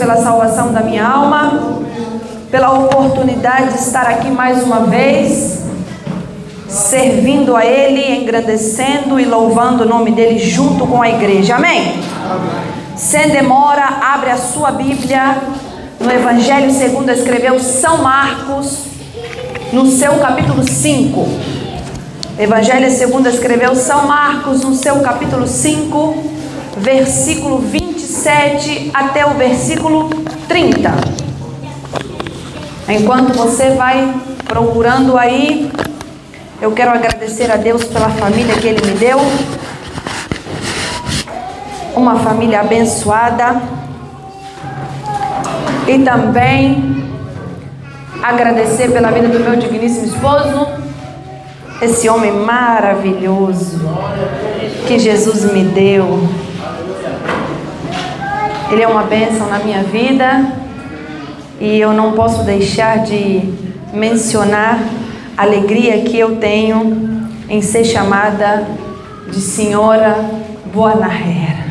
pela salvação da minha alma, pela oportunidade de estar aqui mais uma vez, servindo a Ele, engrandecendo e louvando o nome dEle junto com a igreja. Amém? Sem demora, abre a sua Bíblia no Evangelho segundo escreveu São Marcos, no seu capítulo 5. Evangelho segundo escreveu São Marcos, no seu capítulo 5, versículo 27 até o versículo 30. Enquanto você vai procurando aí, eu quero agradecer a Deus pela família que Ele me deu. Uma família abençoada. E também agradecer pela vida do meu digníssimo esposo, esse homem maravilhoso que Jesus me deu. Ele é uma bênção na minha vida e eu não posso deixar de mencionar a alegria que eu tenho em ser chamada de Senhora Boanarrera.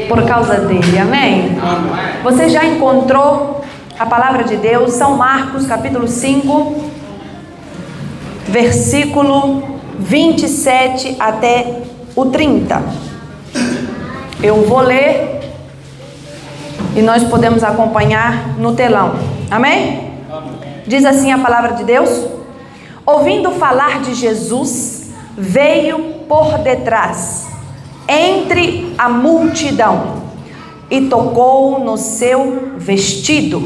Por causa dele, amém? Você já encontrou a palavra de Deus, São Marcos capítulo 5, versículo 27 até o 30. Eu vou ler e nós podemos acompanhar no telão, amém? Diz assim a palavra de Deus: ouvindo falar de Jesus, veio por detrás, entre a multidão, e tocou no seu vestido,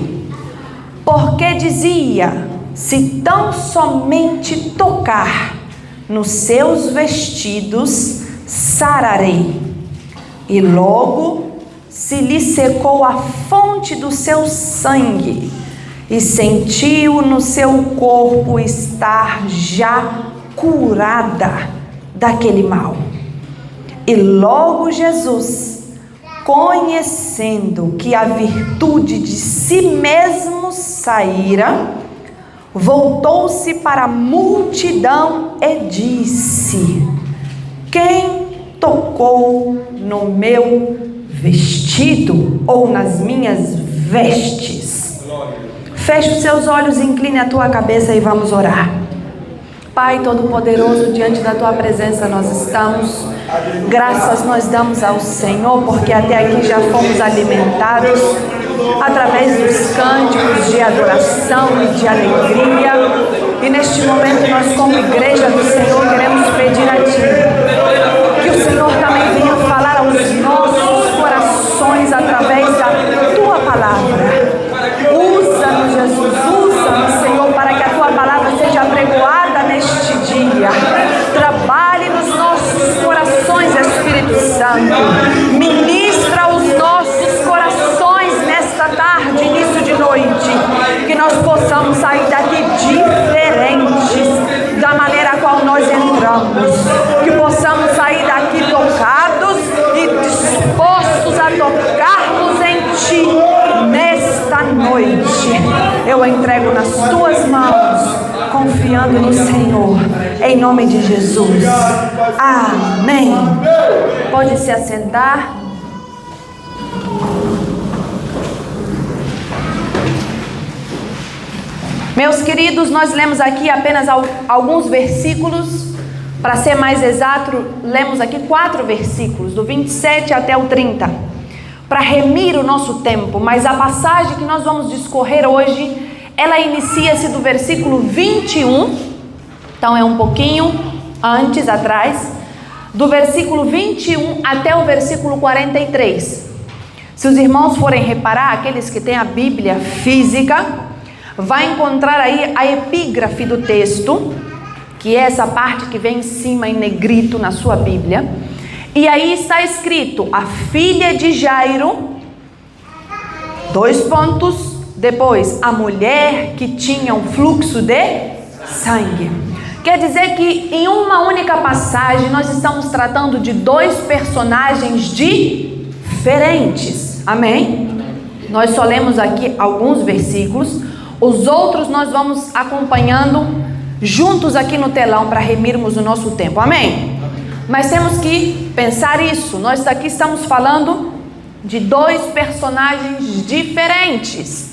porque dizia: se tão somente tocar nos seus vestidos, sararei. E logo se lhe secou a fonte do seu sangue, e sentiu no seu corpo estar já curada daquele mal. E logo Jesus, conhecendo que a virtude de si mesmo saíra, voltou-se para a multidão e disse: quem tocou no meu vestido ou nas minhas vestes? Feche os seus olhos, incline a tua cabeça e vamos orar. Pai Todo-Poderoso, diante da Tua presença nós estamos. Graças nós damos ao Senhor, porque até aqui já fomos alimentados através dos cânticos de adoração e de alegria. E neste momento nós, como igreja do Senhor, queremos pedir a Ti que o Senhor também venha falar aos nossos corações através da Tua palavra. Usa-nos, Jesus, usa-nos, Senhor, para que a Tua palavra seja apregoada neste dia. Trabalhe nos nossos corações, Espírito Santo. Ministra os nossos corações nesta tarde, início de noite. Que nós possamos sair daqui diferentes da maneira a qual nós entramos. Que possamos sair daqui tocados e dispostos a tocarmos em Ti nesta noite. Eu entrego nas Tuas mãos, confiando no Senhor, em nome de Jesus. Amém. Pode se assentar. Meus queridos, nós lemos aqui apenas alguns versículos. Para ser mais exato, lemos aqui 4 versículos, do 27 até o 30, para remir o nosso tempo. Mas a passagem que nós vamos discorrer hoje, ela inicia-se do versículo 21, então é um pouquinho antes, atrás, do versículo 21 até o versículo 43. Se os irmãos forem reparar, aqueles que têm a Bíblia física, vai encontrar aí a epígrafe do texto, que é essa parte que vem em cima em negrito na sua Bíblia. E aí está escrito: a filha de Jairo, 2 pontos, depois a mulher que tinha um fluxo de sangue. Quer dizer que em uma única passagem nós estamos tratando de 2 personagens diferentes. Amém? Nós só lemos aqui alguns versículos, os outros nós vamos acompanhando juntos aqui no telão para remirmos o nosso tempo. Amém? Mas temos que pensar isso. Nós aqui estamos falando de dois personagens diferentes.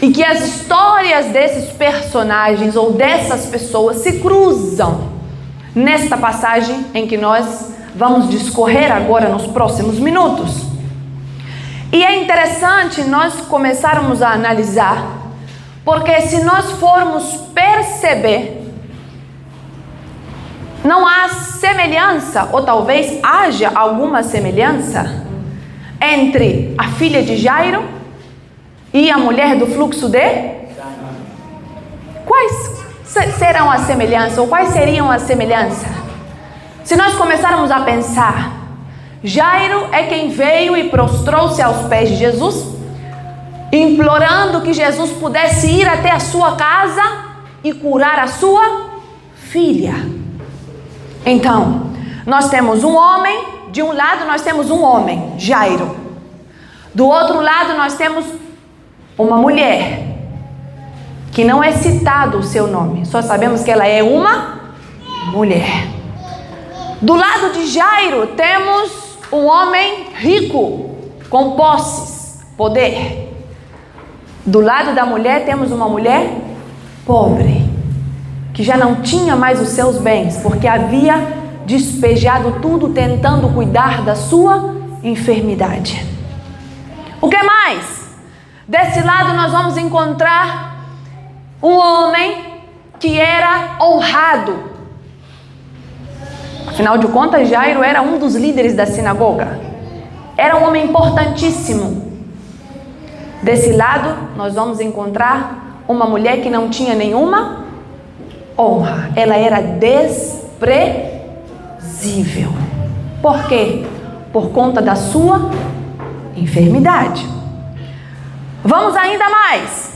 E que as histórias desses personagens ou dessas pessoas se cruzam nesta passagem em que nós vamos discorrer agora nos próximos minutos. E é interessante nós começarmos a analisar, porque se nós formos perceber, não há semelhança, ou talvez haja alguma semelhança, entre a filha de Jairo e a mulher do fluxo de sangue. Quais serão as semelhanças, ou quais seriam as semelhanças? Se nós começarmos a pensar, Jairo é quem veio e prostrou-se aos pés de Jesus, implorando que Jesus pudesse ir até a sua casa e curar a sua filha. Então, nós temos um homem, de um lado nós temos um homem, Jairo. Do outro lado nós temos uma mulher, que não é citado o seu nome, só sabemos que ela é uma mulher. Do lado de Jairo temos um homem rico, com posses, poder. Do lado da mulher temos uma mulher pobre, que já não tinha mais os seus bens, porque havia despejado tudo tentando cuidar da sua enfermidade. O que mais? Desse lado nós vamos encontrar um homem que era honrado. Afinal de contas, Jairo era um dos líderes da sinagoga. Era um homem importantíssimo. Desse lado nós vamos encontrar uma mulher que não tinha nenhuma honra. Ela era desprezível. Por quê? Por conta da sua enfermidade. Vamos ainda mais.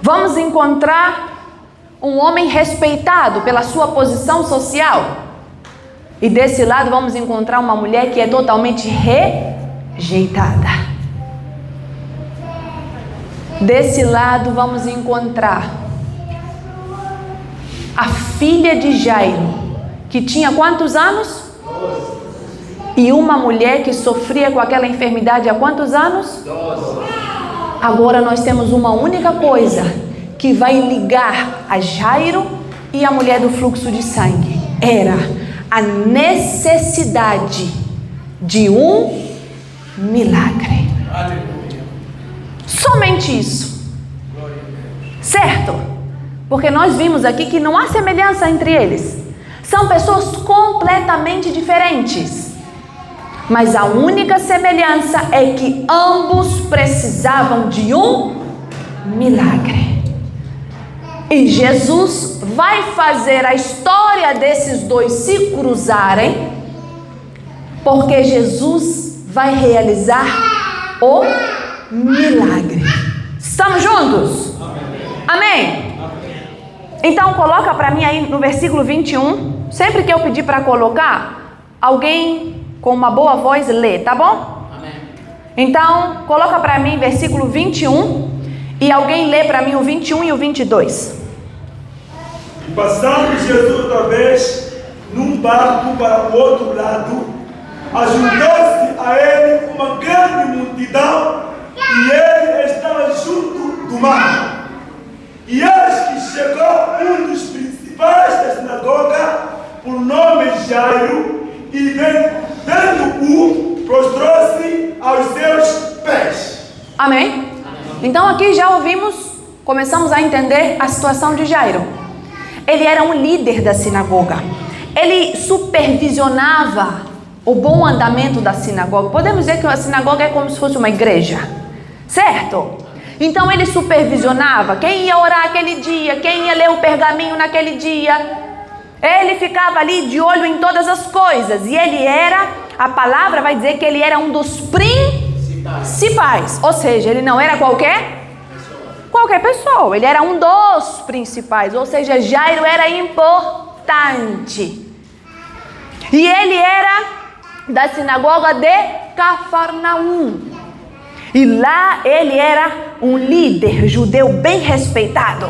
Vamos encontrar um homem respeitado pela sua posição social. E desse lado vamos encontrar uma mulher que é totalmente rejeitada. Desse lado vamos encontrar a filha de Jairo, que tinha quantos anos? 12. E uma mulher que sofria com aquela enfermidade há quantos anos? 12. Agora nós temos uma única coisa que vai ligar a Jairo e a mulher do fluxo de sangue. Era a necessidade de um milagre. Somente isso. Certo? Porque nós vimos aqui que não há semelhança entre eles. São pessoas completamente diferentes. Mas a única semelhança é que ambos precisavam de um milagre. E Jesus vai fazer a história desses dois se cruzarem, porque Jesus vai realizar o milagre. Estamos juntos? Amém? Então coloca para mim aí no versículo 21. Sempre que eu pedir para colocar, alguém com uma boa voz lê, tá bom? Amém. Então coloca para mim versículo 21 e alguém lê para mim o 21 e o 22. E passando Jesus outra vez num barco para o outro lado, ajuntou-se a ele uma grande multidão e ele estava junto do mar. E eis que chegou um dos principais da sinagoga, por nome Jairo, e vendo-o, prostrou-se aos seus pés. Amém? Então aqui já começamos a entender a situação de Jairo. Ele era um líder da sinagoga. Ele supervisionava o bom andamento da sinagoga. Podemos dizer que a sinagoga é como se fosse uma igreja, certo? Então ele supervisionava quem ia orar aquele dia, quem ia ler o pergaminho naquele dia. Ele ficava ali de olho em todas as coisas. E ele era, a palavra vai dizer que ele era um dos principais. Ou seja, ele não era qualquer pessoa. Ele era um dos principais. Ou seja, Jairo era importante. E ele era da sinagoga de Cafarnaum. E lá ele era um líder judeu bem respeitado.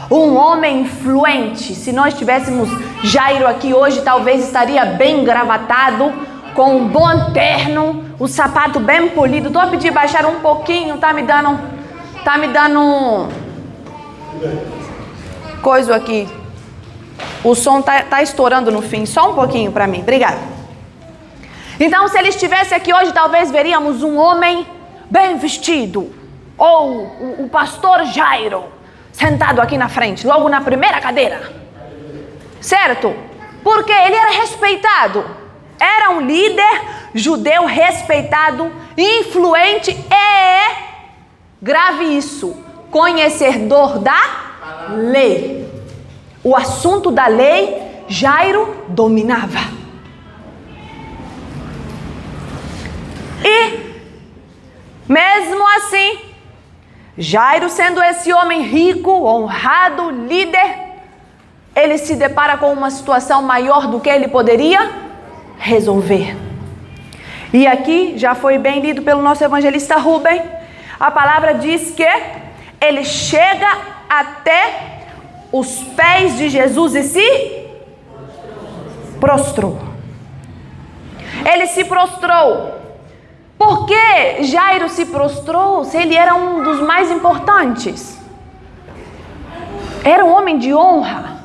Um homem influente. Se nós tivéssemos Jairo aqui hoje, talvez estaria bem gravatado com um bom terno, o sapato bem polido. Estou a pedir baixar um pouquinho, tá me dando coisa aqui. O som tá estourando no fim, só um pouquinho para mim, obrigada. Então, se ele estivesse aqui hoje, talvez veríamos um homem bem vestido, ou o pastor Jairo, sentado aqui na frente, logo na primeira cadeira, certo? Porque ele era respeitado, era um líder judeu respeitado, influente e, grave isso, conhecedor da lei. O assunto da lei, Jairo dominava. E, mesmo assim, Jairo, sendo esse homem rico, honrado, líder, ele se depara com uma situação maior do que ele poderia resolver. E aqui, já foi bem lido pelo nosso evangelista Rubem, a palavra diz que ele chega até os pés de Jesus e se prostrou. Ele se prostrou. Por que Jairo se prostrou se ele era um dos mais importantes? Era um homem de honra.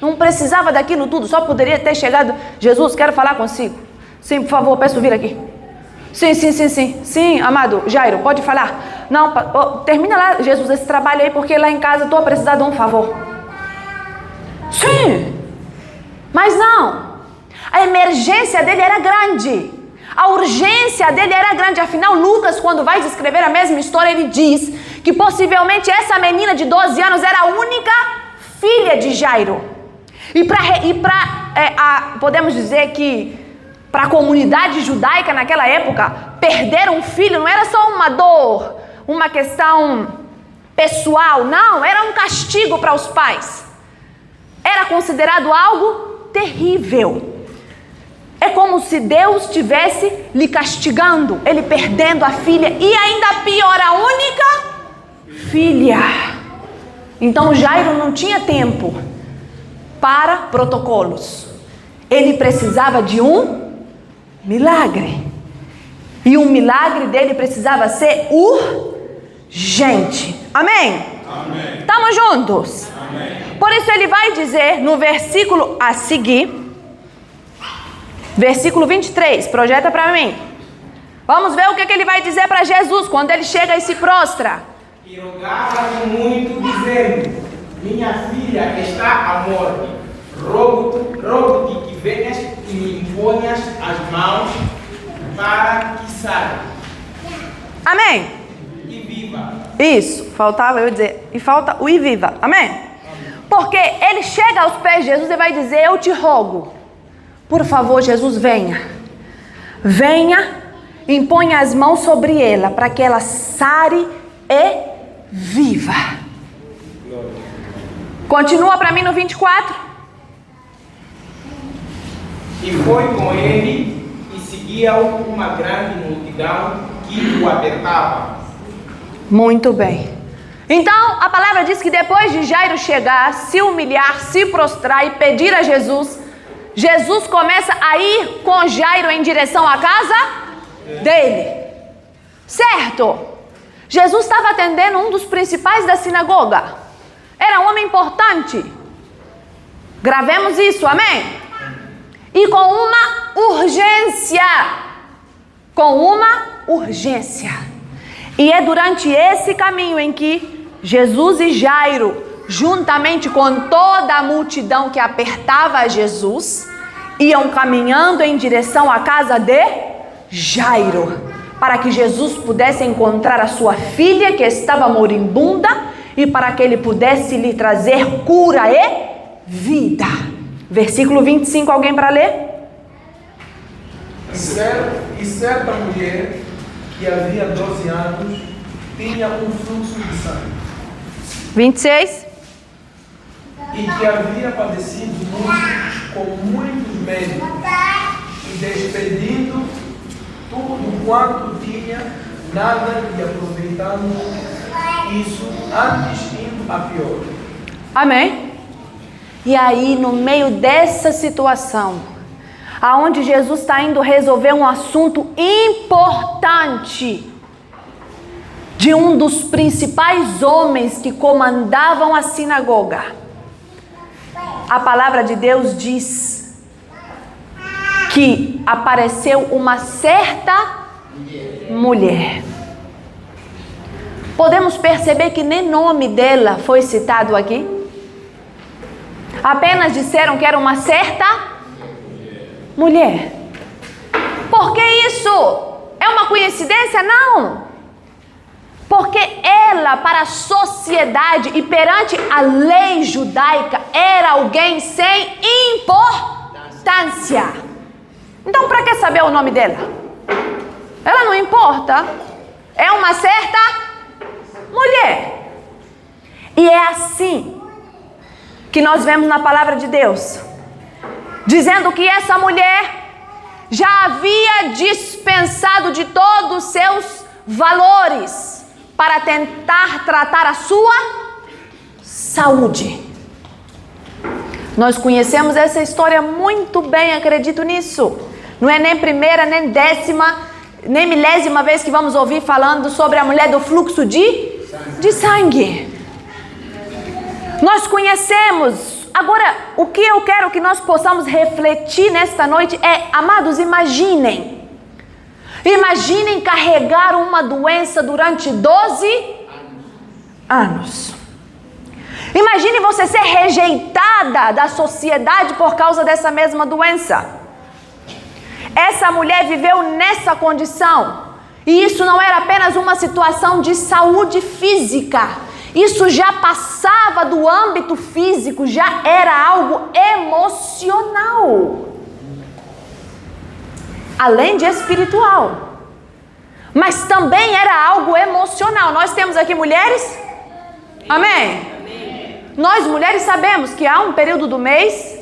Não precisava daquilo tudo, só poderia ter chegado. Jesus, quero falar consigo. Sim, por favor, peço vir aqui. Sim, amado Jairo, pode falar. Não, termina lá, Jesus, esse trabalho aí, porque lá em casa estou a precisar de um favor. Sim, mas não. A emergência dele era grande. A urgência dele era grande. Afinal, Lucas, quando vai descrever a mesma história, ele diz que possivelmente essa menina de 12 anos era a única filha de Jairo. Podemos dizer que para a comunidade judaica naquela época, perder um filho não era só uma dor, uma questão pessoal, não, era um castigo para os pais. Era considerado algo terrível. É como se Deus estivesse lhe castigando, ele perdendo a filha e ainda pior, a única filha. Então Jairo não tinha tempo para protocolos. Ele precisava de um milagre. E o milagre dele precisava ser urgente. Amém? Amém. Estamos juntos? Amém. Por isso ele vai dizer no versículo a seguir, versículo 23, projeta para mim. Vamos ver o que ele vai dizer para Jesus quando ele chega e se prostra. E rogava-lhe muito, dizendo: minha filha está à morte. Rogo-te que venhas e me imponhas as mãos para que saia. Amém? E viva. Isso, faltava eu dizer. E falta o e viva. Amém? Porque ele chega aos pés de Jesus e vai dizer: eu te rogo, por favor, Jesus, venha. Venha, imponha as mãos sobre ela, para que ela sare e viva. Continua para mim no 24. E foi com ele e seguia-o uma grande multidão que o apertava. Muito bem. Então, a palavra diz que depois de Jairo chegar, se humilhar, se prostrar e pedir a Jesus, Jesus começa a ir com Jairo em direção à casa dele. Certo? Jesus estava atendendo um dos principais da sinagoga. Era um homem importante. Gravemos isso, amém? E com uma urgência. E é durante esse caminho em que Jesus e Jairo, juntamente com toda a multidão que apertava Jesus, iam caminhando em direção à casa de Jairo, para que Jesus pudesse encontrar a sua filha que estava moribunda e para que ele pudesse lhe trazer cura e vida. Versículo 25, alguém para ler? E certa mulher que havia 12 anos tinha um fluxo de sangue. 26. E que havia padecido muito, com muitos médicos, e despedindo tudo quanto tinha, nada lhe aproveitando isso, antes indo a pior. Amém? E aí, no meio dessa situação, aonde Jesus está indo resolver um assunto importante de um dos principais homens que comandavam a sinagoga. A palavra de Deus diz que apareceu uma certa mulher. Podemos perceber que nem nome dela foi citado aqui. Apenas disseram que era uma certa mulher. Por que isso? É uma coincidência? Não. Porque ela, para a sociedade e perante a lei judaica, era alguém sem importância. Então, para que saber o nome dela? Ela não importa. É uma certa mulher. E é assim que nós vemos na palavra de Deus, dizendo que essa mulher já havia dispensado de todos os seus valores para tentar tratar a sua saúde. Nós conhecemos essa história muito bem, acredito nisso. Não é nem primeira, nem décima, nem milésima vez que vamos ouvir falando sobre a mulher do fluxo de sangue. Nós conhecemos. Agora, o que eu quero que nós possamos refletir nesta noite é, amados, imaginem carregar uma doença durante 12 anos. Imagine você ser rejeitada da sociedade por causa dessa mesma doença. Essa mulher viveu nessa condição. E isso não era apenas uma situação de saúde física. Isso já passava do âmbito físico, já era algo emocional. Além de espiritual. Mas também era algo emocional. Nós temos aqui mulheres? Amém? Nós mulheres sabemos que há um período do mês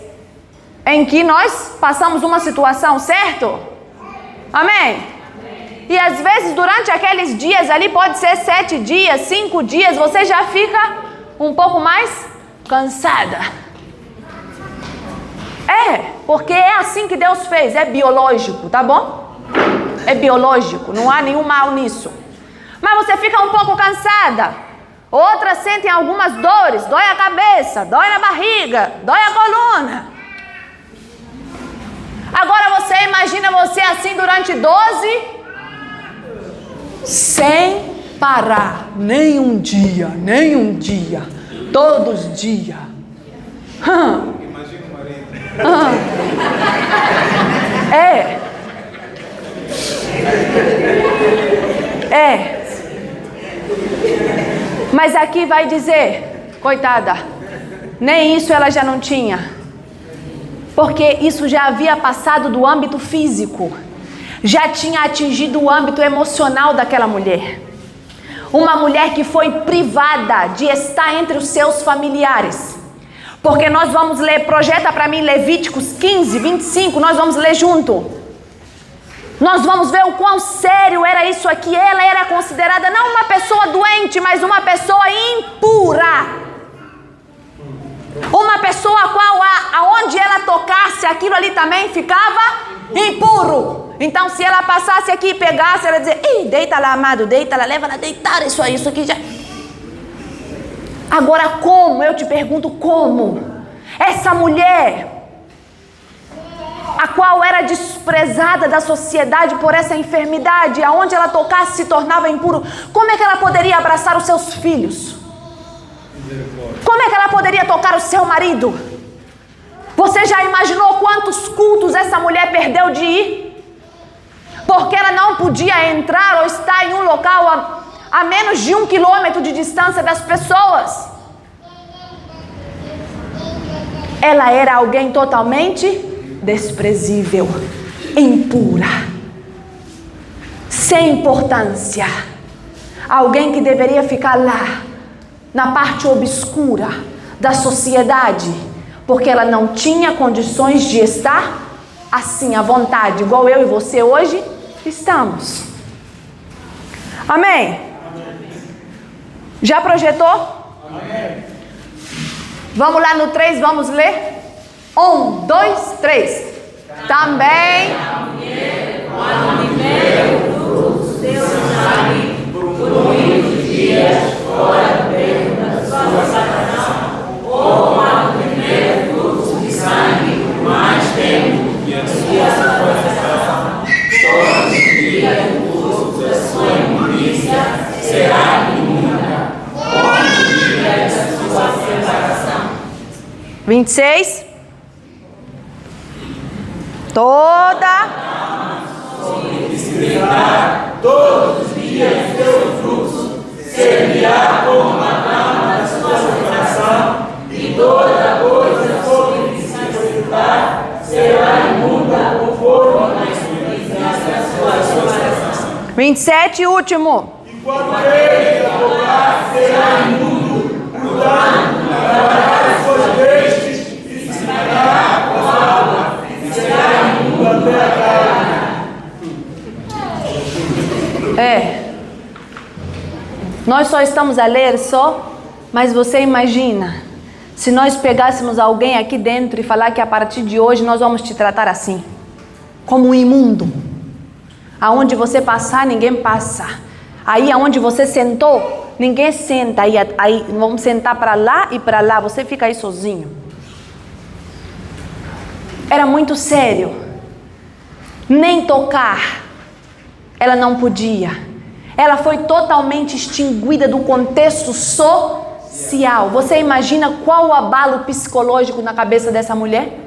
em que nós passamos uma situação, certo? Amém? E às vezes durante aqueles dias ali, pode ser 7 dias, 5 dias, você já fica um pouco mais cansada. Porque é assim que Deus fez, é biológico, tá bom? É biológico, não há nenhum mal nisso. Mas você fica um pouco cansada. Outras sentem algumas dores, dói a cabeça, dói na barriga, dói a coluna. Agora você imagina você assim durante 12 sem parar, nem um dia, todos os dias. Imagina o marido. Mas aqui vai dizer, coitada, nem isso ela já não tinha. Porque isso já havia passado do âmbito físico. Já tinha atingido o âmbito emocional daquela mulher. Uma mulher que foi privada de estar entre os seus familiares. Porque nós vamos ler, projeta para mim Levíticos 15, 25, nós vamos ler junto. Nós vamos ver o quão sério era isso aqui. Ela era considerada não uma pessoa doente, mas uma pessoa impura. Uma pessoa a qual aonde ela tocasse, aquilo ali também ficava impuro. Então se ela passasse aqui e pegasse, ela dizia, ei, deita lá, amado, deita lá, leva lá, deitar, isso aqui já... Agora como? Eu te pergunto como? Essa mulher, a qual era desprezada da sociedade por essa enfermidade, aonde ela tocasse se tornava impuro, como é que ela poderia abraçar os seus filhos? Como é que ela poderia tocar o seu marido? Você já imaginou quantos cultos essa mulher perdeu de ir? Porque ela não podia entrar ou estar em um local a menos de 1 quilômetro de distância das pessoas. Ela era alguém totalmente desprezível, impura, sem importância. Alguém que deveria ficar lá, na parte obscura da sociedade, porque ela não tinha condições de estar assim à vontade, igual eu e você hoje estamos. Amém? Já projetou? Amém. Vamos lá no 3, vamos ler? 1, 2, 3. também quando tiver o fruto do seu sangue, por muitos dias fora dentro da sua separação, ou quando tiver o fruto de sangue por mais tempo que a sua separação, todos os dias o fruto da sua imundícia será imunda, como o dia da sua separação. 26. Toda todos os dias seu fruto servirá como uma cama da sua separação, e toda coisa sobre que se executar será imunda conforme a experiência da sua separação. 27, último. Enquanto ele abogar, será imundo, portanto, lavará as suas vestes e se banhará com a água, e será imundo até a tarde. Nós só estamos a ler mas você imagina, se nós pegássemos alguém aqui dentro e falar que a partir de hoje nós vamos te tratar assim, como um imundo. Aonde você passar, ninguém passa. Aí aonde você sentou, ninguém senta. Aí vamos sentar para lá e para lá, você fica aí sozinho. Era muito sério. Nem tocar ela não podia. Ela foi totalmente extinguida do contexto social. Você imagina qual o abalo psicológico na cabeça dessa mulher?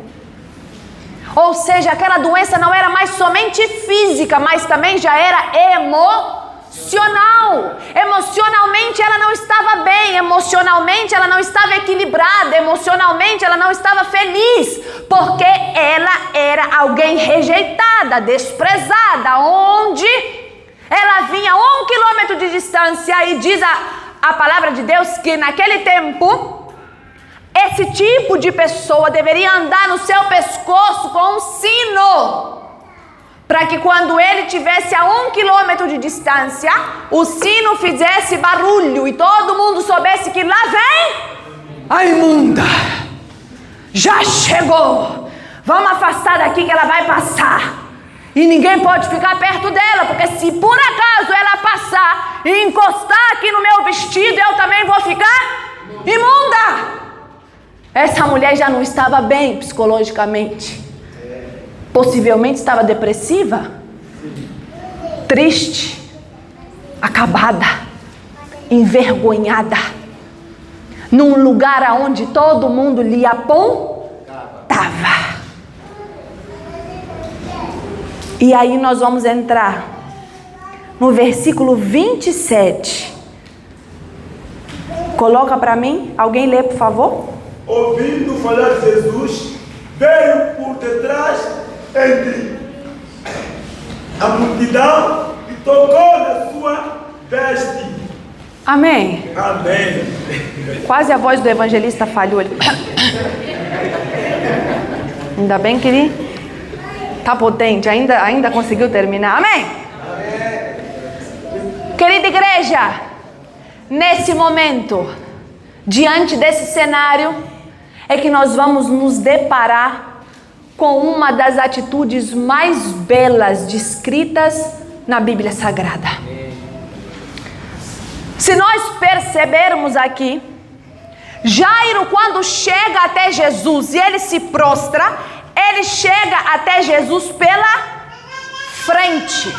Ou seja, aquela doença não era mais somente física, mas também já era emocional. Emocionalmente ela não estava bem, emocionalmente ela não estava equilibrada, emocionalmente ela não estava feliz, porque ela era alguém rejeitada, desprezada, onde ela vinha a 1 quilômetro de distância, e diz a palavra de Deus que naquele tempo esse tipo de pessoa deveria andar no seu pescoço com um sino, para que quando ele estivesse a 1 quilômetro de distância, o sino fizesse barulho e todo mundo soubesse que lá vem a imunda. Já chegou. Vamos afastar daqui que ela vai passar. E ninguém pode ficar perto dela, porque se por acaso ela passar e encostar aqui no meu vestido, eu também vou ficar imunda. Essa mulher já não estava bem psicologicamente. Possivelmente estava depressiva, triste, acabada, envergonhada, num lugar onde todo mundo lhe apontava. E aí nós vamos entrar no versículo 27. Coloca para mim, alguém lê por favor. Ouvindo falar de Jesus, veio por detrás entre a multidão e tocou na sua veste. Amém. Amém. Quase a voz do evangelista falhou. Ainda bem que ele está potente, ainda conseguiu terminar. Amém? Querida igreja, nesse momento, diante desse cenário, é que nós vamos nos deparar com uma das atitudes mais belas descritas na Bíblia Sagrada. Se nós percebermos aqui, Jairo, quando chega até Jesus e ele se prostra, ele chega até Jesus pela frente.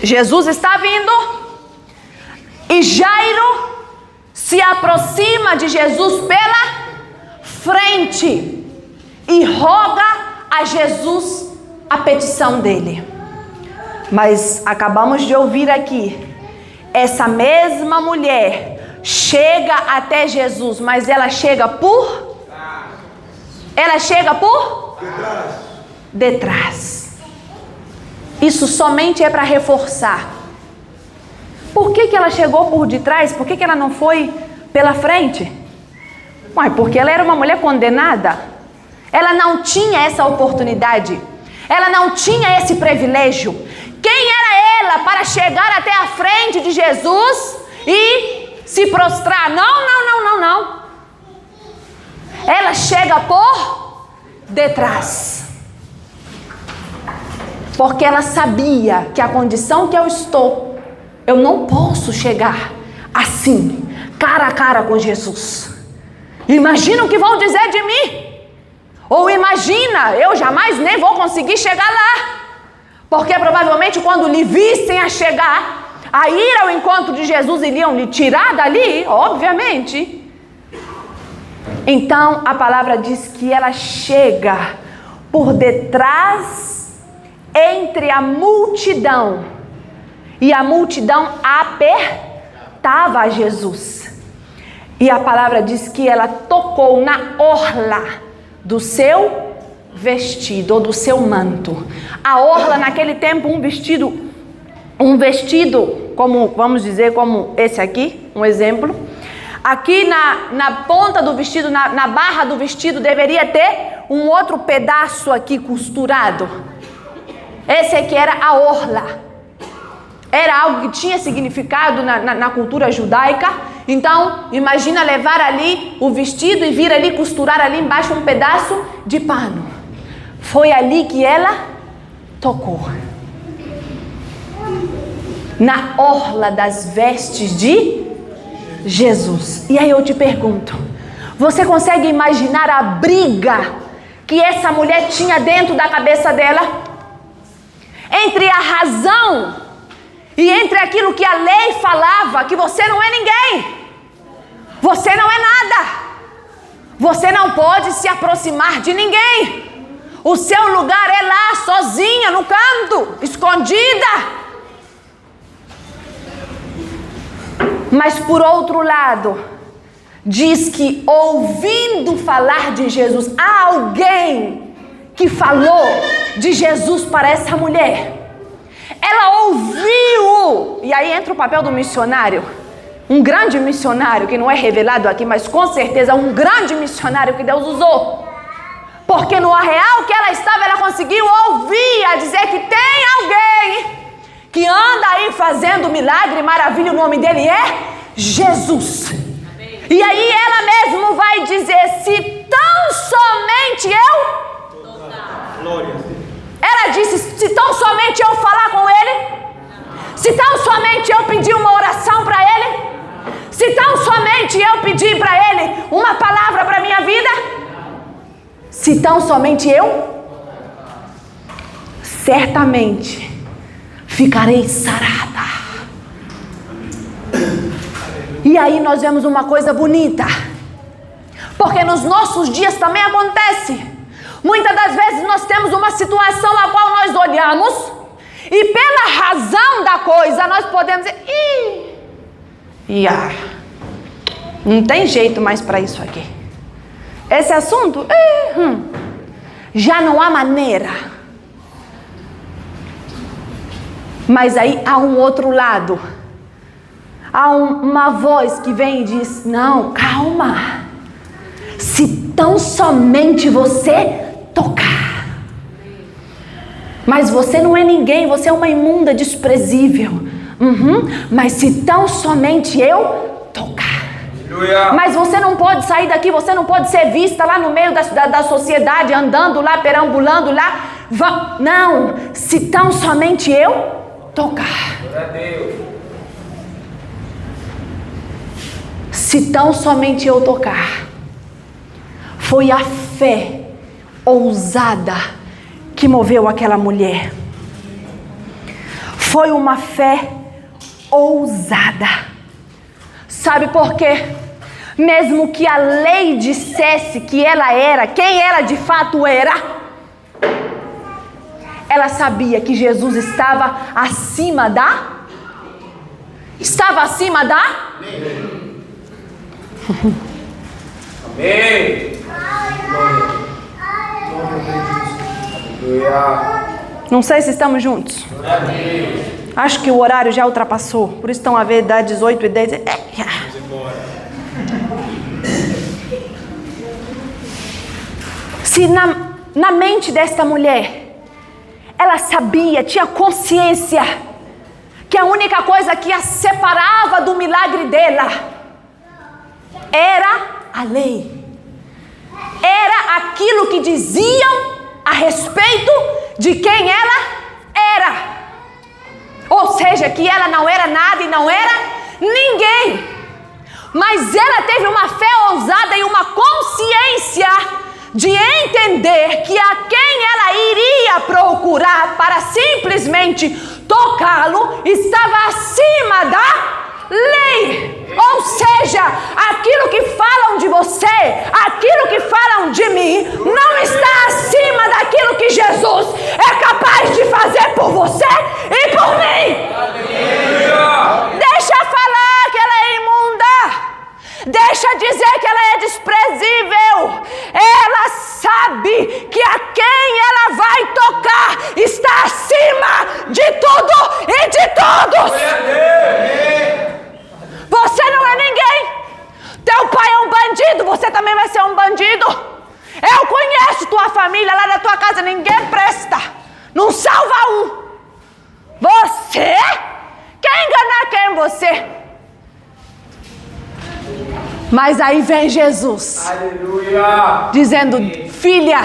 Jesus está vindo e Jairo se aproxima de Jesus pela frente e roga a Jesus a petição dele. Mas acabamos de ouvir aqui, essa mesma mulher chega até Jesus, mas ela chega por detrás. Isso somente é para reforçar. Por que ela chegou por detrás? Por que ela não foi pela frente? Porque ela era uma mulher condenada. Ela não tinha essa oportunidade. Ela não tinha esse privilégio. Quem era ela para chegar até a frente de Jesus e se prostrar? Não. Ela chega por detrás. Porque ela sabia que a condição que eu estou, eu não posso chegar assim, cara a cara com Jesus. Imagina o que vão dizer de mim. Ou imagina, eu jamais nem vou conseguir chegar lá. Porque provavelmente quando lhe vissem a chegar, a ir ao encontro de Jesus, iriam lhe tirar dali, obviamente. Então a palavra diz que ela chega por detrás, entre a multidão. E a multidão apertava a Jesus. E a palavra diz que ela tocou na orla do seu vestido, ou do seu manto. A orla naquele tempo, um vestido, como vamos dizer, como esse aqui, um exemplo. Aqui na ponta do vestido, na barra do vestido, deveria ter um outro pedaço aqui costurado. Esse aqui era a orla. Era algo que tinha significado na cultura judaica. Então, imagina levar ali o vestido e vir ali costurar ali embaixo um pedaço de pano. Foi ali que ela tocou. Na orla das vestes de Jesus. E aí eu te pergunto, você consegue imaginar a briga que essa mulher tinha dentro da cabeça dela? Entre a razão e entre aquilo que a lei falava, que você não é ninguém, você não é nada, você não pode se aproximar de ninguém, o seu lugar é lá, sozinha, no canto, escondida. Mas por outro lado, diz que ouvindo falar de Jesus, há alguém que falou de Jesus para essa mulher. Ela ouviu, e aí entra o papel do missionário, um grande missionário que não é revelado aqui, mas com certeza um grande missionário que Deus usou. Porque no arraial que ela estava, ela conseguiu ouvir a dizer que tem alguém que anda aí fazendo milagre e maravilha, o nome dele é Jesus. Amém. E aí ela mesmo vai dizer, se tão somente eu... Glória. Ela disse, se tão somente eu falar com ele, se tão somente eu pedir uma oração para ele, se tão somente eu pedir para ele uma palavra para a minha vida, se tão somente eu, certamente ficarei sarada. E aí nós vemos uma coisa bonita, porque nos nossos dias também acontece. Muitas das vezes nós temos uma situação a qual nós olhamos e pela razão da coisa nós podemos dizer, não tem jeito mais para isso aqui. Esse assunto, já não há maneira. Mas aí há um outro lado. Há uma voz que vem e diz, não, calma. Se tão somente você tocar. Mas você não é ninguém, você é uma imunda, desprezível. Mas se tão somente eu tocar. Mas você não pode sair daqui, você não pode ser vista lá no meio da sociedade, andando lá, perambulando lá. Não, se tão somente eu tocar. Se tão somente eu tocar. Foi a fé ousada que moveu aquela mulher. Foi uma fé ousada. Sabe por quê? Mesmo que a lei dissesse que ela era, quem ela de fato era, ela sabia que Jesus estava acima da... Estava acima da... Amém. Não sei se estamos juntos. Acho que o horário já ultrapassou. Por isso estão a ver da 18 e 10. Se na mente desta mulher, ela sabia, tinha consciência que a única coisa que a separava do milagre dela era a lei. Era aquilo que diziam a respeito de quem ela era. Ou seja, que ela não era nada e não era ninguém. Mas ela teve uma fé ousada e uma consciência de entender que a quem ela iria procurar para simplesmente tocá-lo estava acima da lei. Ou seja, aquilo que falam de você, aquilo que falam de mim, não está acima daquilo que Jesus é capaz de fazer por você e por mim. Deixa falar que ela é imunda. Deixa dizer que ela é desprezível. Ela sabe que a quem ela vai tocar está acima de tudo e de todos. Você não é ninguém. Teu pai é um bandido, você também vai ser um bandido. Eu conheço tua família lá na tua casa, ninguém presta. Não salva um. Você quer enganar quem você? Mas aí vem Jesus, Aleluia. dizendo: filha,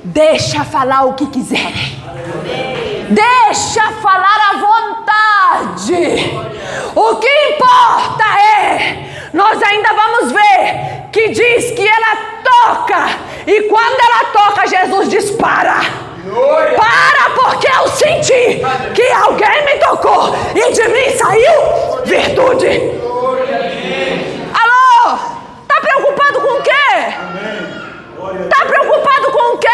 deixa falar o que quiserem. Deixa falar à vontade. O que importa é, nós ainda vamos ver, que diz que ela toca. E quando ela toca, Jesus diz: para. Para, porque eu senti que alguém me tocou e de mim saiu virtude. Alô? Tá preocupado com o quê? Tá preocupado com o quê?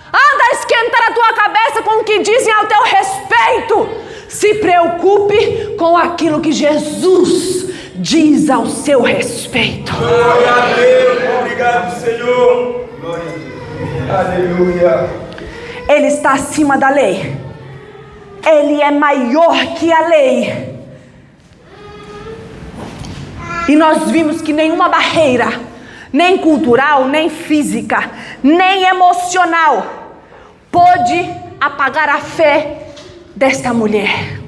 Anda a esquentar a tua cabeça com o que dizem ao teu respeito. Se preocupe com aquilo que Jesus diz ao seu respeito. Glória a Deus. Obrigado, Senhor. Glória a Deus. Aleluia. Ele está acima da lei. Ele é maior que a lei. E nós vimos que nenhuma barreira, nem cultural, nem física, nem emocional, pôde apagar a fé desta mulher.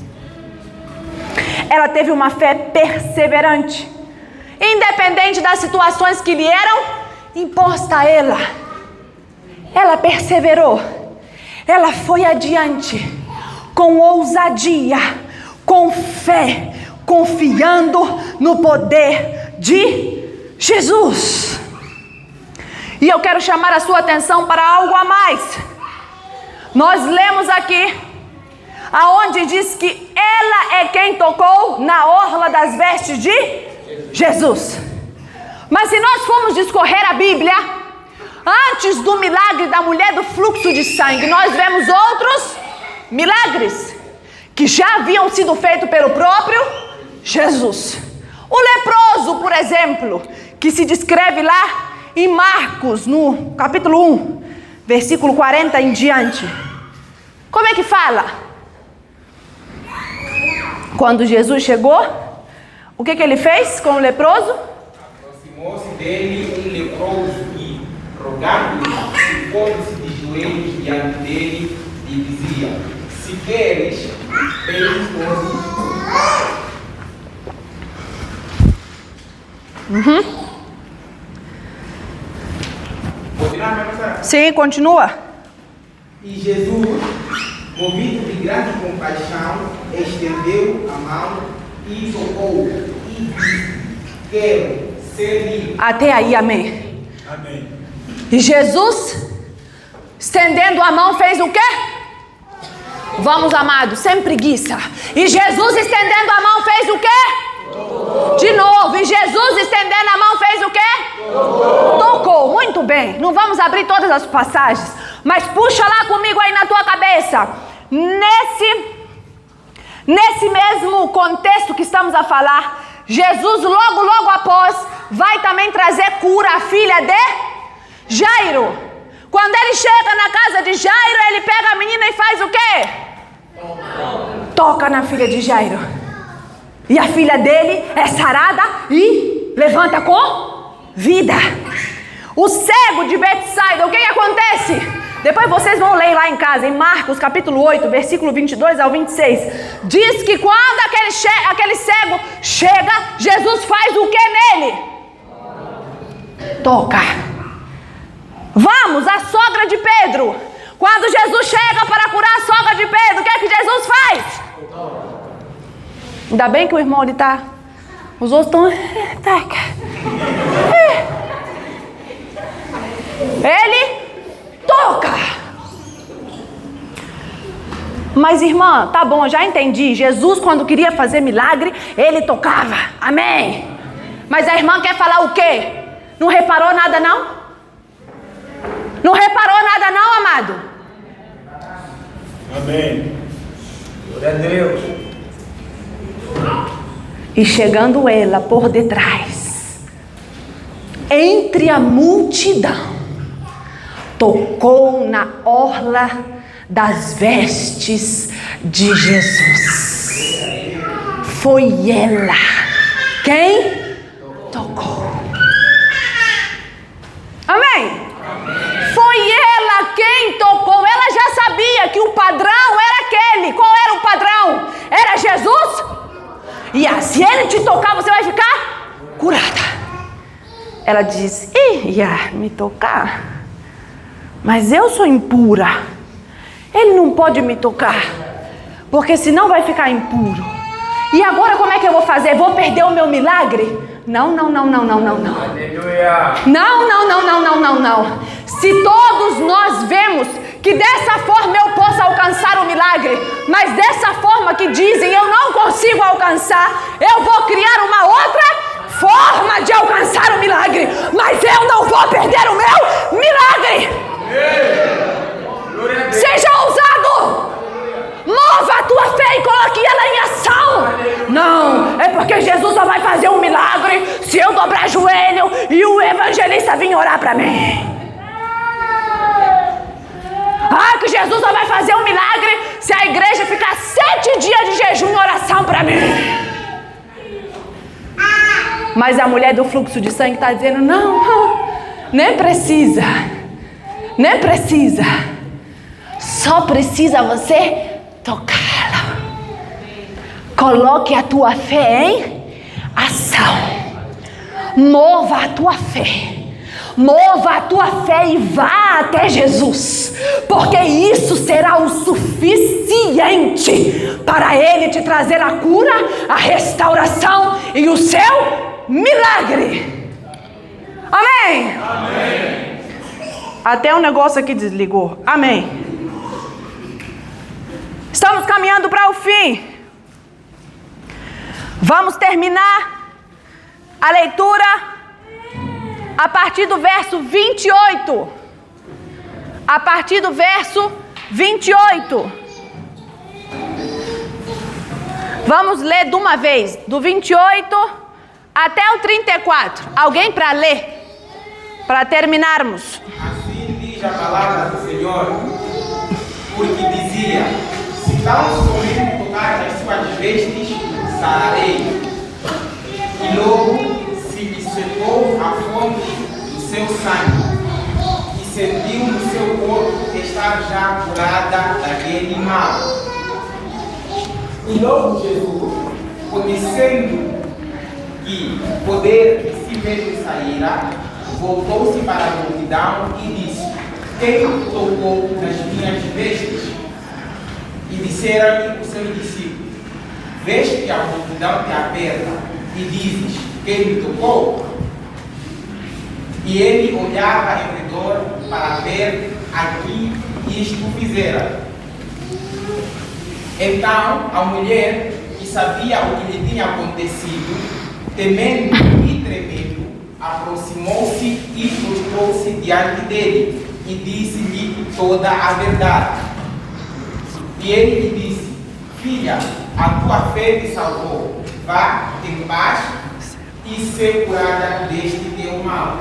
Ela teve uma fé perseverante, independente das situações que lhe eram impostas a ela. Ela perseverou, ela foi adiante, com ousadia, com fé, confiando no poder de Jesus. E eu quero chamar a sua atenção para algo a mais. Nós lemos aqui, aonde diz que ela é quem tocou na orla das vestes de Jesus. Mas se nós formos discorrer a Bíblia, antes do milagre da mulher do fluxo de sangue, nós vemos outros milagres que já haviam sido feitos pelo próprio Jesus. O leproso, por exemplo, que se descreve lá em Marcos, no capítulo 1, versículo 40 em diante. Como é que fala? Quando Jesus chegou, o que ele fez com o leproso? Aproximou-se dele um leproso e, rogando-lhe, pôs-se de joelhos diante dele e dizia: se queres, perdoe. Continuar, pastora? Sim, continua. E Jesus, movido de grande compaixão, estendeu a mão e tocou e disse: quero ser livre. Até aí, amém. Amém. E Jesus, estendendo a mão, fez o quê? Vamos, amados, sem preguiça. E Jesus, estendendo a mão, fez o quê? De novo. E Jesus, estendendo a mão, fez o quê? Tocou. Muito bem. Não vamos abrir todas as passagens, mas puxa lá comigo aí na tua cabeça. Nesse mesmo contexto que estamos a falar, Jesus logo após vai também trazer cura à filha de Jairo. Quando ele chega na casa de Jairo, ele pega a menina e faz o quê? Toca na filha de Jairo. E a filha dele é sarada e levanta com vida. O cego de Betsaida, o que acontece? Depois vocês vão ler lá em casa, em Marcos capítulo 8, versículo 22 ao 26. Diz que quando aquele cego chega, Jesus faz o que nele? Toca. Vamos, a sogra de Pedro. Quando Jesus chega para curar a sogra de Pedro, o que é que Jesus faz? Ainda bem que o irmão ali está. Os outros estão. Ele toca. Mas irmã, tá bom, já entendi. Jesus, quando queria fazer milagre, ele tocava. Amém. Mas a irmã quer falar o quê? Não reparou nada não? Não reparou nada não, amado? Amém. Glória a Deus. E chegando ela por detrás, entre a multidão, tocou na orla das vestes de Jesus. Foi ela quem tocou. Amém? Foi ela quem tocou. Ela já sabia que o padrão era aquele. Qual era o padrão? Era Jesus. E se ele te tocar, você vai ficar curada. Ela disse: ia me tocar, mas eu sou impura. Ele não pode me tocar, porque senão vai ficar impuro. E agora como é que eu vou fazer? Vou perder o meu milagre? Não. Aleluia. Não. Se todos nós vemos que dessa forma eu posso alcançar o milagre, mas dessa forma que dizem eu não consigo alcançar, eu vou criar uma outra forma de alcançar o milagre, mas eu não vou perder o meu milagre. Seja ousado. Mova a tua fé e coloque ela em ação. Não, é porque Jesus só vai fazer um milagre se eu dobrar joelho e o evangelista vir orar para mim. Que Jesus só vai fazer um milagre se a igreja ficar 7 dias de jejum e oração para mim. Mas a mulher do fluxo de sangue está dizendo: não, nem precisa. Só precisa você tocá-la. Coloque a tua fé em ação. Mova a tua fé. Mova a tua fé e vá até Jesus, porque isso será o suficiente para Ele te trazer a cura, a restauração e o seu milagre. Amém? Amém. Até o negócio aqui desligou. Amém. Estamos caminhando para o fim. Vamos terminar a leitura a partir do verso 28. A partir do verso 28. Vamos ler de uma vez, do 28 até o 34. Alguém para ler? Para terminarmos. Assim diz a palavra do Senhor, porque dizia: se tão somente tocar nas suas vestes, sararei. E logo se lhe secou a fonte do seu sangue, e sentiu no seu corpo estar já curada daquele mal. E logo Jesus, conhecendo que o poder de si mesmo saíra, voltou-se para a multidão e disse: quem tocou nas minhas vestes? E disseram-lhe os seus discípulos: vês que a multidão te aperta e dizes: quem me tocou? E ele olhava em redor para ver a que isto fizera. Então a mulher, que sabia o que lhe tinha acontecido, temendo e tremendo, aproximou-se e prostrou-se diante dele e disse-lhe toda a verdade. E ele lhe disse: filha, a tua fé te salvou. Vá em paz e ser curada deste teu mal.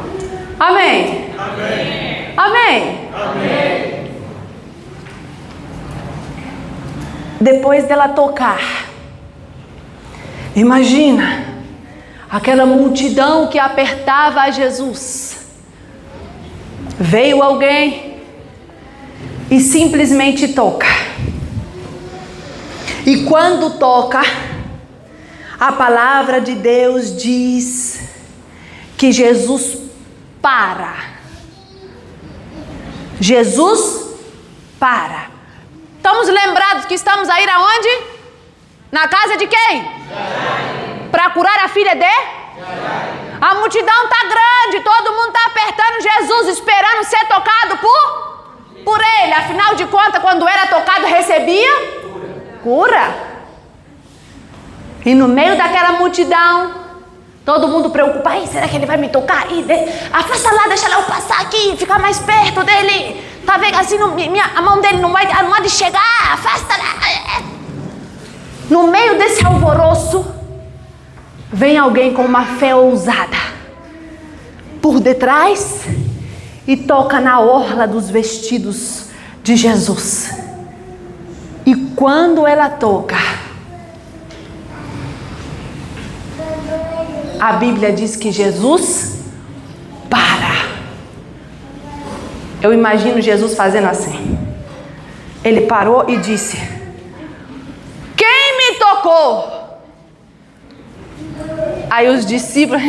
Amém. Amém. Amém. Amém. Depois dela tocar, imagina aquela multidão que apertava a Jesus. Veio alguém e simplesmente toca. E quando toca, a palavra de Deus diz que Jesus para. Jesus para. Estamos lembrados que estamos a ir aonde? Na casa de quem? Para curar a filha de? A multidão está grande, todo mundo está apertando Jesus, esperando ser tocado por ele. Afinal de contas, quando era tocado, recebia cura. E no meio daquela multidão, todo mundo preocupado. Ai, será que ele vai me tocar? Afasta lá, deixa eu passar aqui, ficar mais perto dele. Tá vendo assim, a mão dele não há de chegar, afasta lá. No meio desse alvoroço, vem alguém com uma fé ousada por detrás e toca na orla dos vestidos de Jesus. E quando ela toca, a Bíblia diz que Jesus para. Eu imagino Jesus fazendo assim. Ele parou e disse: quem me tocou? Aí os discípulos,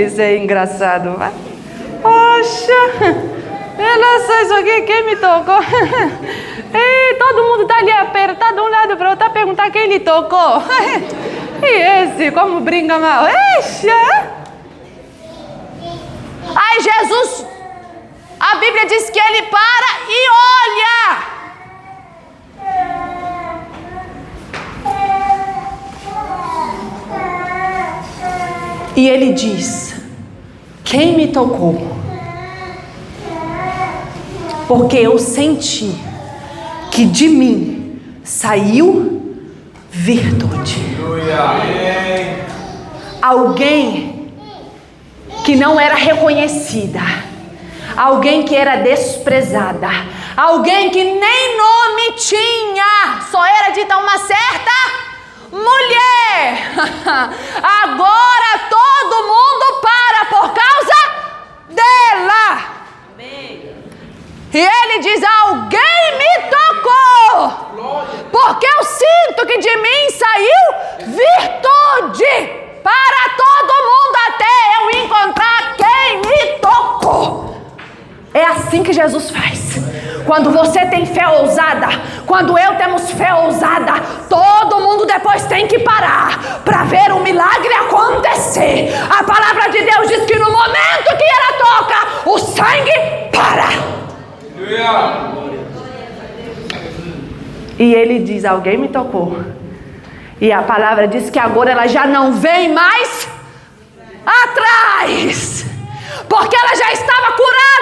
isso é engraçado, vai. Poxa, olha só isso aqui, quem me tocou? E todo mundo está ali apertado de um lado para o outro, perguntar quem lhe tocou. E esse, como brinca mal. Aí Jesus, a Bíblia diz que ele para e olha. E ele diz: quem me tocou? Porque eu senti que de mim saiu virtude. Alguém que não era reconhecida, alguém que era desprezada, alguém que nem nome tinha, só era dita uma certa mulher. Agora todo mundo para por causa dela. E ele diz: alguém me tocou, porque eu sinto que de mim saiu virtude para todo mundo, até eu encontrar quem me tocou. É assim que Jesus faz. Quando você tem fé ousada, quando eu temos fé ousada, todo mundo depois tem que parar para ver o milagre acontecer. A palavra de Deus diz que no momento que ela toca, o sangue para. E ele diz: alguém me tocou. E a palavra diz que agora ela já não vem mais atrás, porque ela já estava curada.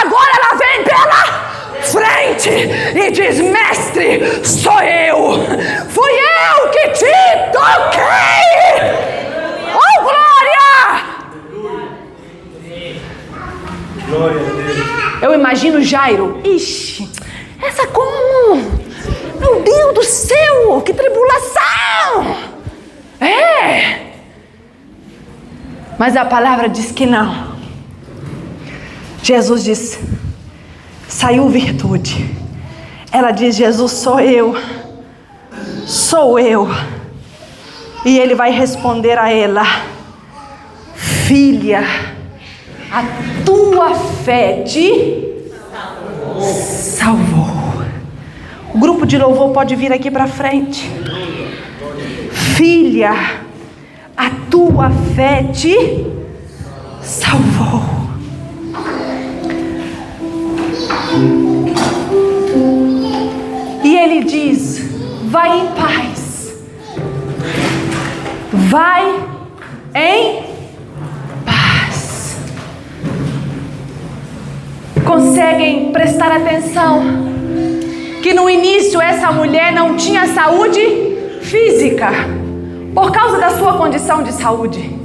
Agora ela vem pela frente e diz: mestre, sou eu. Fui eu que te toquei. Oh, glória! Glória a Deus. Eu imagino Jairo. Ixi, essa como? Meu Deus do céu, que tribulação! Mas a palavra diz que não. Jesus diz: saiu virtude. Ela diz: Jesus, sou eu. Sou eu. E ele vai responder a ela: filha, a tua fé te salvou. O grupo de louvor pode vir aqui para frente. Filha, a tua fé te salvou. E ele diz: vai em paz. Vai em paz. Conseguem prestar atenção que no início essa mulher não tinha saúde física por causa da sua condição de saúde,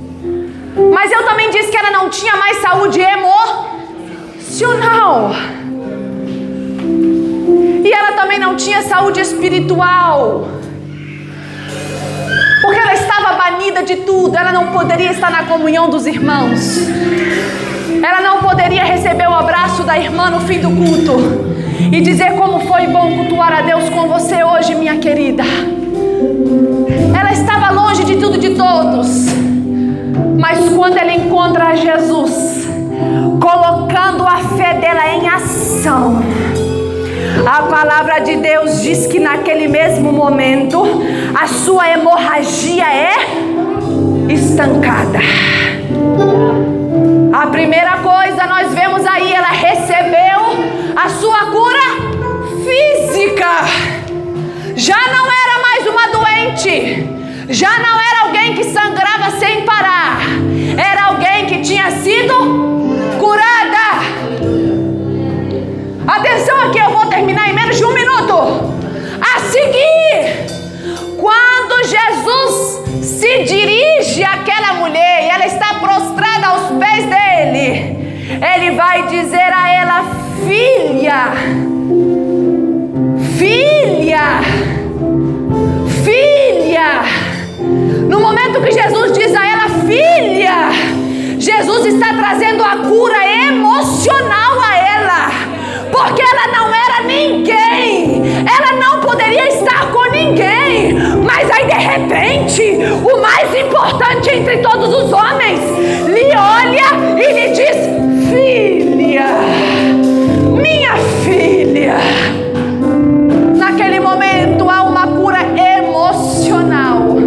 mas eu também disse que ela não tinha mais saúde emocional, e ela também não tinha saúde espiritual, porque ela estava banida de tudo. Ela não poderia estar na comunhão dos irmãos, ela não poderia receber o abraço da irmã no fim do culto e dizer: como foi bom cultuar a Deus com você hoje, minha querida. Ela estava longe de tudo e de todos, mas quando ela encontra Jesus, colocando a fé dela em ação. A palavra de Deus diz que naquele mesmo momento a sua hemorragia é estancada. A primeira coisa nós vemos aí, ela recebeu a sua cura física. Já não era mais uma doente, já não era alguém que sangrava sem parar, era alguém que tinha sido curada. Atenção aqui, eu vou terminar em menos de 1 minuto. A seguir, quando Jesus se dirige àquela mulher e ela está prostrada aos pés dele, ele vai dizer a ela: filha, filha, filha. No momento que Jesus diz a ela filha, Jesus está trazendo a cura emocional a ela, porque ela não era ninguém, ela não poderia estar com ninguém, mas aí de repente o mais importante entre todos os homens lhe olha e lhe diz: filha, minha filha. Naquele momento há uma cura emocional,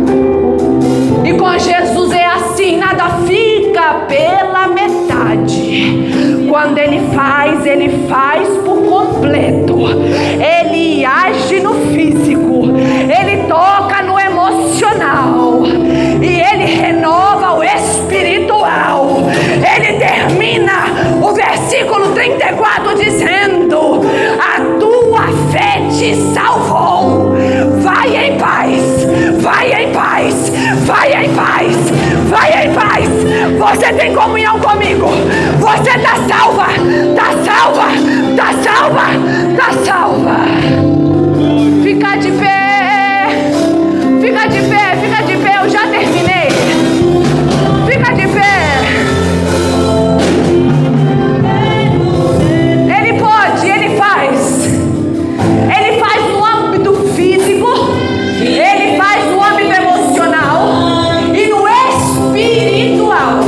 e com Jesus é assim, nada fica pela metade. Quando ele faz por completo. Ele age no físico, ele toca no emocional e ele renova o espiritual. Ele termina o versículo 34 dizendo: a tua fé te salvou. Vai em paz, vai em paz, vai em paz, vai em paz. Você tem comunhão comigo, você está salva, está salva, está salva, está salva. Fica de pé, fica de pé, fica de pé, eu já terminei. Fica de pé. Ele pode, ele faz. Ele faz no âmbito físico, ele faz no âmbito emocional e no espiritual.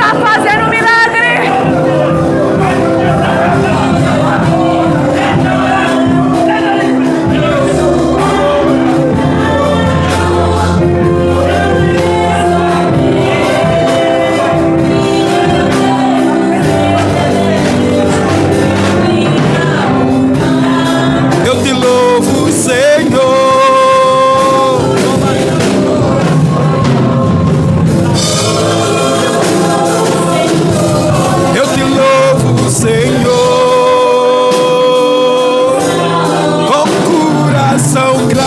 está fazendo milagre. Eu te louvo, Senhor. Eu te louvo, Senhor, com coração grato.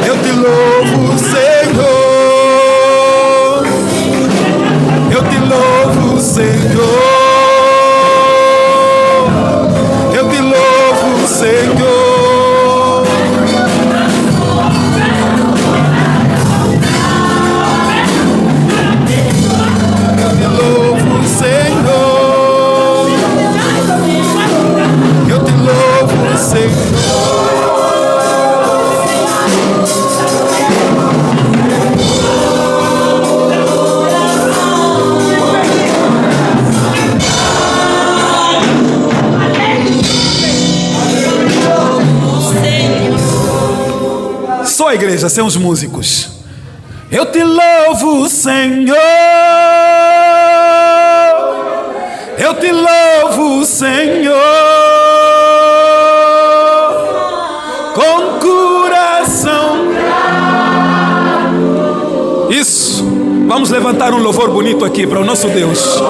Eu te louvo, Senhor. Eu te louvo, Senhor. Eu te louvo, Senhor. Eu te louvo, Senhor. Eu te louvo, Senhor. Só a igreja, sem os músicos. Eu te louvo, Senhor. Eu te louvo, Senhor, com coração. Isso. Vamos levantar um louvor bonito aqui para o nosso Deus.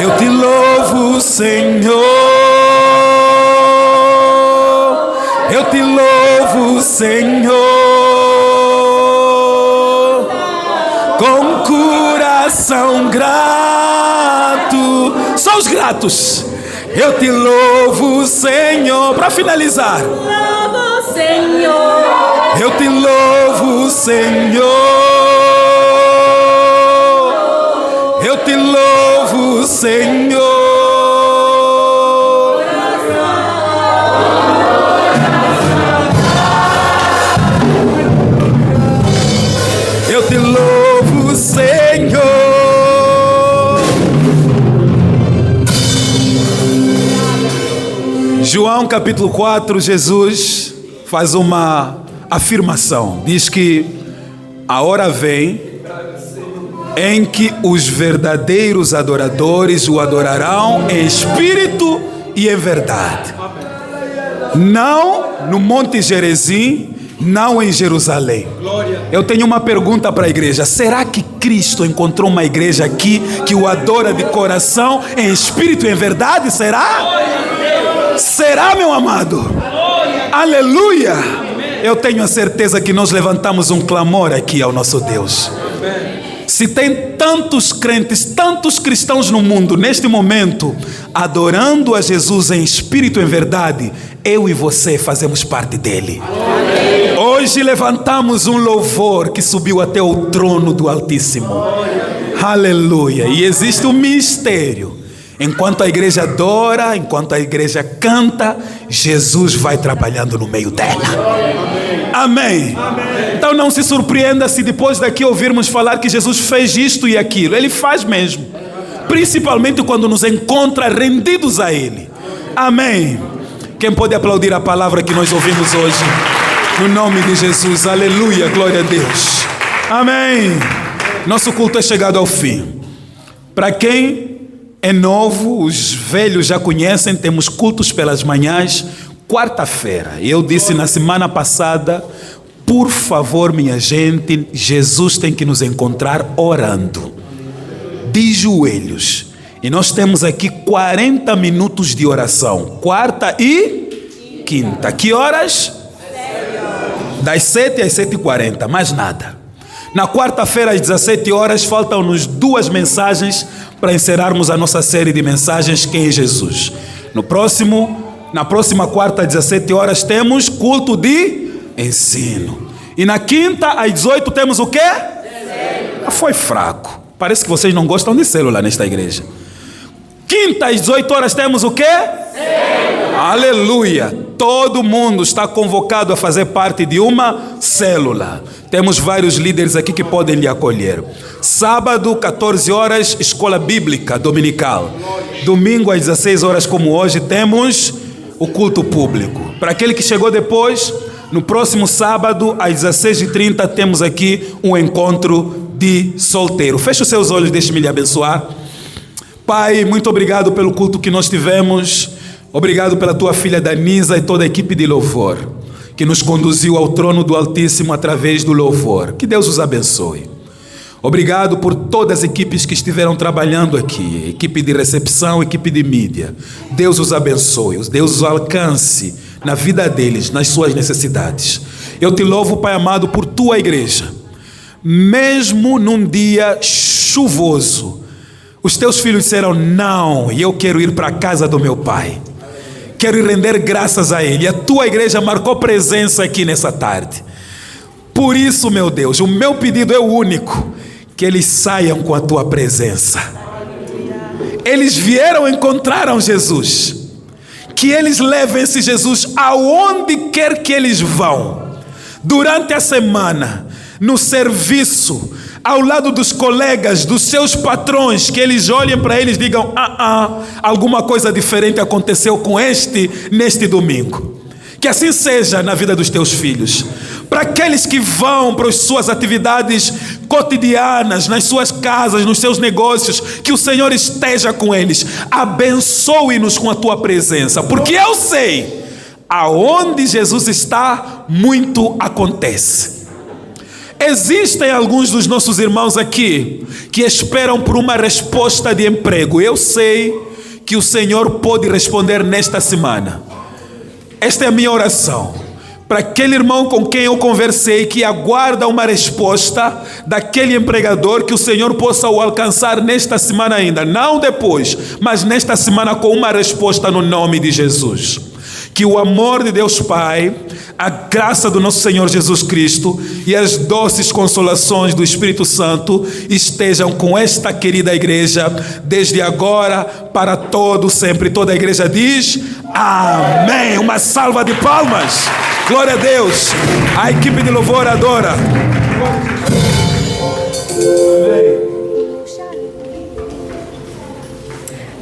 Eu te louvo, Senhor. Eu te louvo, Senhor, com coração grato. Só os gratos. Eu te louvo, Senhor. Para finalizar. Louvo, Senhor. Eu te louvo, Senhor. Eu te louvo, Senhor. Eu te louvo, Senhor. João capítulo 4, Jesus faz uma afirmação. Diz que a hora vem em que os verdadeiros adoradores o adorarão em espírito e em verdade. Não no Monte Gerizim, não em Jerusalém. Eu tenho uma pergunta para a igreja. Será que Cristo encontrou uma igreja aqui que o adora de coração, em espírito e em verdade? Será? Será, meu amado? Aleluia! Eu tenho a certeza que nós levantamos um clamor aqui ao nosso Deus. Se tem tantos crentes, tantos cristãos no mundo, neste momento, adorando a Jesus em espírito e em verdade, eu e você fazemos parte dele. Hoje levantamos um louvor que subiu até o trono do Altíssimo. Aleluia! E existe um mistério. Enquanto a igreja adora, enquanto a igreja canta, Jesus vai trabalhando no meio dela. Amém. Então não se surpreenda se depois daqui ouvirmos falar que Jesus fez isto e aquilo. Ele faz mesmo. Principalmente quando nos encontra rendidos a Ele. Amém. Quem pode aplaudir a palavra que nós ouvimos hoje? No nome de Jesus. Aleluia. Glória a Deus. Amém. Nosso culto é chegado ao fim. Para quem é novo, os velhos já conhecem, temos cultos pelas manhãs, quarta-feira. Eu disse na semana passada, por favor, minha gente, Jesus tem que nos encontrar orando, de joelhos. E nós temos aqui 40 minutos de oração, quarta e quinta. Que horas? Das 7 às 7h40, mais nada. Na quarta-feira, às 17 horas, faltam-nos 2 mensagens para encerrarmos a nossa série de mensagens, Quem é Jesus? Na próxima quarta, às 17 horas, temos culto de ensino. E na quinta, às 18, temos o quê? Foi fraco. Parece que vocês não gostam de célula nesta igreja. Quinta, às 18 horas, temos o quê? Aleluia. todo mundo está convocado a fazer parte de uma célula. Temos vários líderes aqui que podem lhe acolher. Sábado, 14 horas, escola bíblica dominical. Domingo, às 16 horas, como hoje, temos o culto público. Para aquele que chegou depois, no próximo sábado, às 16h30, temos aqui um encontro de solteiro. Feche os seus olhos, deixe-me lhe abençoar. Pai, muito obrigado pelo culto que nós tivemos. Obrigado pela tua filha Danisa e toda a equipe de louvor, que nos conduziu ao trono do Altíssimo através do louvor. Que Deus os abençoe. Obrigado por todas as equipes que estiveram trabalhando aqui, equipe de recepção, equipe de mídia. Deus os abençoe, Deus os alcance na vida deles, nas suas necessidades. Eu te louvo, Pai amado, por tua igreja. Mesmo num dia chuvoso, os teus filhos disseram não, e eu quero ir para a casa do meu pai. Quero render graças a Ele. E a tua igreja marcou presença aqui nessa tarde. Por isso, meu Deus, o meu pedido é o único: que eles saiam com a tua presença. Eles vieram, encontraram Jesus. Que eles levem esse Jesus aonde quer que eles vão. Durante a semana, no serviço, ao lado dos colegas, dos seus patrões, que eles olhem para eles e digam: alguma coisa diferente aconteceu com neste domingo. Que assim seja na vida dos teus filhos. Para aqueles que vão para as suas atividades cotidianas, nas suas casas, nos seus negócios, que o Senhor esteja com eles. Abençoe-nos com a tua presença, porque eu sei, aonde Jesus está, muito acontece. Existem alguns dos nossos irmãos aqui que esperam por uma resposta de emprego. Eu sei que o Senhor pode responder nesta semana. Esta é a minha oração. Para aquele irmão com quem eu conversei, que aguarda uma resposta daquele empregador, que o Senhor possa o alcançar nesta semana ainda. Não depois, mas nesta semana com uma resposta no nome de Jesus. Que o amor de Deus Pai, a graça do nosso Senhor Jesus Cristo e as doces consolações do Espírito Santo estejam com esta querida igreja, desde agora para todo sempre. Toda a igreja diz amém. Uma salva de palmas. Glória a Deus. A equipe de louvor adora.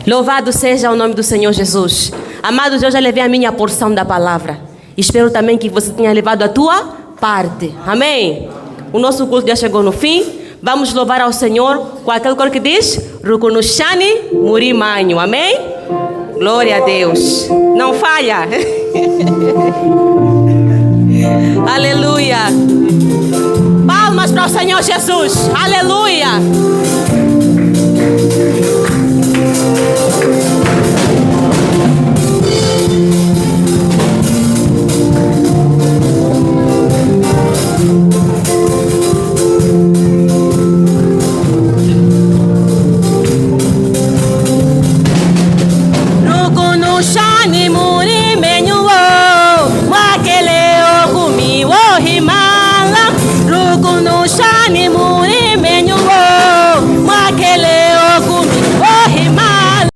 Louvado seja o nome do Senhor Jesus. Amados, eu já levei a minha porção da palavra. Espero também que você tenha levado a tua parte. Amém? O nosso culto já chegou no fim. Vamos louvar ao Senhor com aquele coro que diz: Rukunushani Murimanho. Amém? Glória a Deus. Não falha. Aleluia. Palmas para o Senhor Jesus. Aleluia. Rukunushani Murimanho.